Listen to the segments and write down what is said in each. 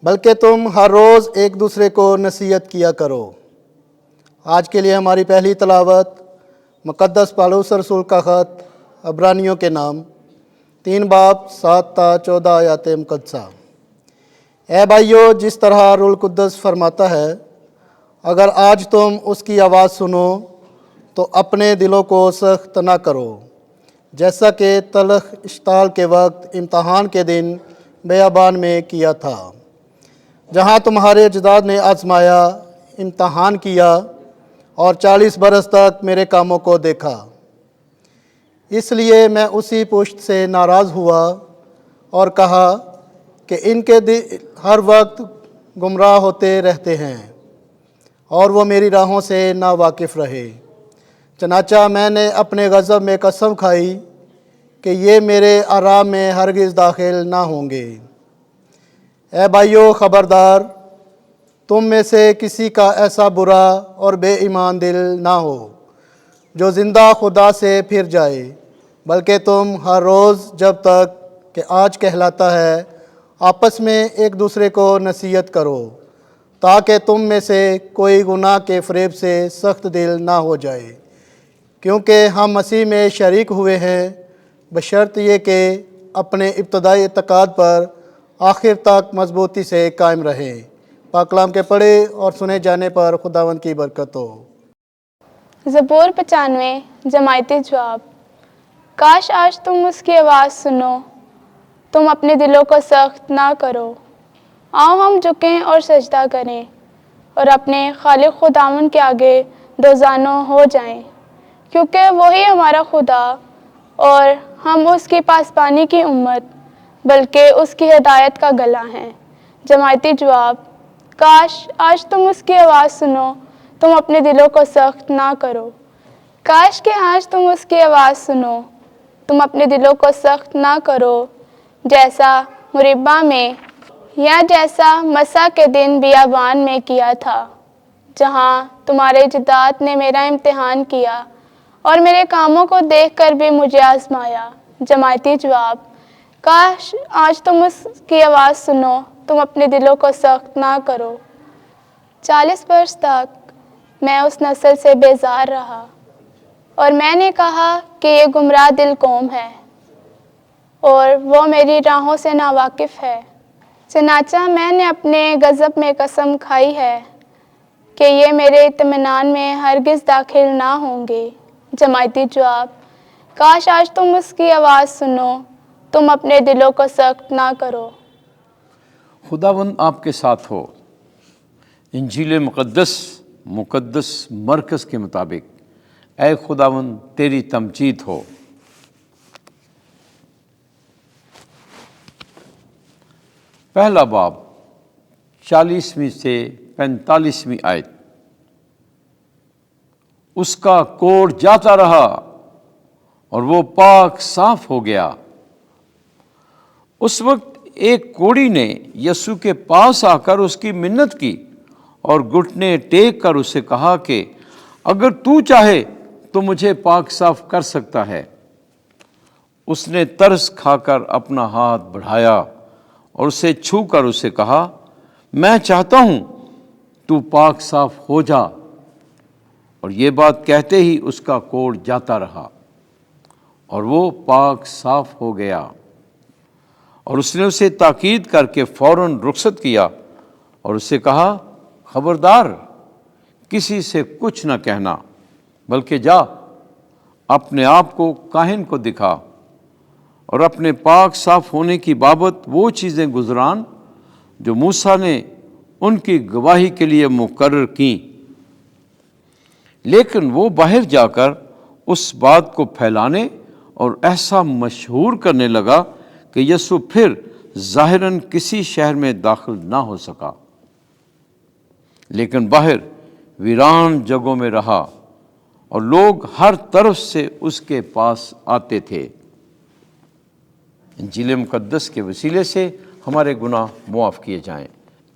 بلکہ تم ہر روز ایک دوسرے کو نصیحت کیا کرو۔ آج کے لیے ہماری پہلی تلاوت مقدس پالوس رسول کا خط عبرانیوں کے نام 3 باب 7 تا 14 آیات مقدسہ۔ اے بھائیو، جس طرح روح القدس فرماتا ہے، اگر آج تم اس کی آواز سنو تو اپنے دلوں کو سخت نہ کرو، جیسا کہ تلخ اشتعال کے وقت امتحان کے دن بیابان میں کیا تھا، جہاں تمہارے اجداد نے آزمایا، امتحان کیا اور 40 برس تک میرے کاموں کو دیکھا۔ اس لیے میں اسی پشت سے ناراض ہوا اور کہا کہ ان کے دل ہر وقت گمراہ ہوتے رہتے ہیں اور وہ میری راہوں سے نا واقف رہے۔ چنانچہ میں نے اپنے غضب میں قسم کھائی کہ یہ میرے آرام میں ہرگز داخل نہ ہوں گے۔ اے بھائیو، خبردار، تم میں سے کسی کا ایسا برا اور بے ایمان دل نہ ہو جو زندہ خدا سے پھر جائے، بلکہ تم ہر روز جب تک کہ آج کہلاتا ہے آپس میں ایک دوسرے کو نصیحت کرو، تاکہ تم میں سے کوئی گناہ کے فریب سے سخت دل نہ ہو جائے، کیونکہ ہم مسیح میں شریک ہوئے ہیں، بشرط یہ کہ اپنے ابتدائی اعتقاد پر آخر تک مضبوطی سے قائم رہیں۔ پاک کلام کے پڑھے اور سنے جانے پر خداوند کی برکت ہو۔ زبور 95 جماعتی جواب۔ کاش آج تم اس کی آواز سنو، تم اپنے دلوں کو سخت نہ کرو۔ آؤ ہم جھکیں اور سجدہ کریں اور اپنے خالق خداوند کے آگے دوزانوں ہو جائیں، کیونکہ وہی ہمارا خدا اور ہم اس کی پاسبانی کی امت، بلکہ اس کی ہدایت کا گلہ ہیں۔ جماعتی جواب۔ کاش آج تم اس کی آواز سنو، تم اپنے دلوں کو سخت نہ کرو۔ کاش کہ آج تم اس کی آواز سنو، تم اپنے دلوں کو سخت نہ کرو، جیسا مریبہ میں یا جیسا مسا کے دن بیابان میں کیا تھا، جہاں تمہارے اجداد نے میرا امتحان کیا اور میرے کاموں کو دیکھ کر بھی مجھے آزمایا۔ جماعتی جواب۔ کاش آج تم اس کی آواز سنو، تم اپنے دلوں کو سخت نہ کرو۔ 40 برس تک میں اس نسل سے بیزار رہا اور میں نے کہا کہ یہ گمراہ دل قوم ہے اور وہ میری راہوں سے ناواقف ہے۔ چنانچہ میں نے اپنے غضب میں قسم کھائی ہے کہ یہ میرے اطمینان میں ہرگز داخل نہ ہوں گے۔ جماعتی جواب۔ کاش آج تم اس کی آواز سنو، تم اپنے دلوں کو سخت نہ کرو۔ خداوند آپ کے ساتھ ہو۔ انجیل مقدس مرکز کے مطابق اے خداوند تیری تمجید ہو۔ پہلا باب 40ویں سے 45ویں آیت۔ اس کا کوڑ جاتا رہا اور وہ پاک صاف ہو گیا۔ اس وقت ایک کوڑی نے یسوع کے پاس آ کر اس کی منت کی اور گھٹنے ٹیک کر اسے کہا کہ اگر تو چاہے تو مجھے پاک صاف کر سکتا ہے۔ اس نے ترس کھا کر اپنا ہاتھ بڑھایا اور اسے چھو کر اسے کہا، میں چاہتا ہوں تو پاک صاف ہو جا۔ اور یہ بات کہتے ہی اس کا کوڑ جاتا رہا اور وہ پاک صاف ہو گیا۔ اور اس نے اسے تاکید کر کے فوراً رخصت کیا اور اسے کہا، خبردار، کسی سے کچھ نہ کہنا، بلکہ جا اپنے آپ کو کاہن کو دکھا اور اپنے پاک صاف ہونے کی بابت وہ چیزیں گزران جو موسیٰ نے ان کی گواہی کے لیے مقرر کیں۔ لیکن وہ باہر جا کر اس بات کو پھیلانے اور ایسا مشہور کرنے لگا کہ یسوع پھر ظاہراً کسی شہر میں داخل نہ ہو سکا، لیکن باہر ویران جگہوں میں رہا اور لوگ ہر طرف سے اس کے پاس آتے تھے۔ انجیل مقدس کے وسیلے سے ہمارے گناہ معاف کیے جائیں۔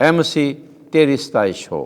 اے مسیح، تیری ستائش ہو۔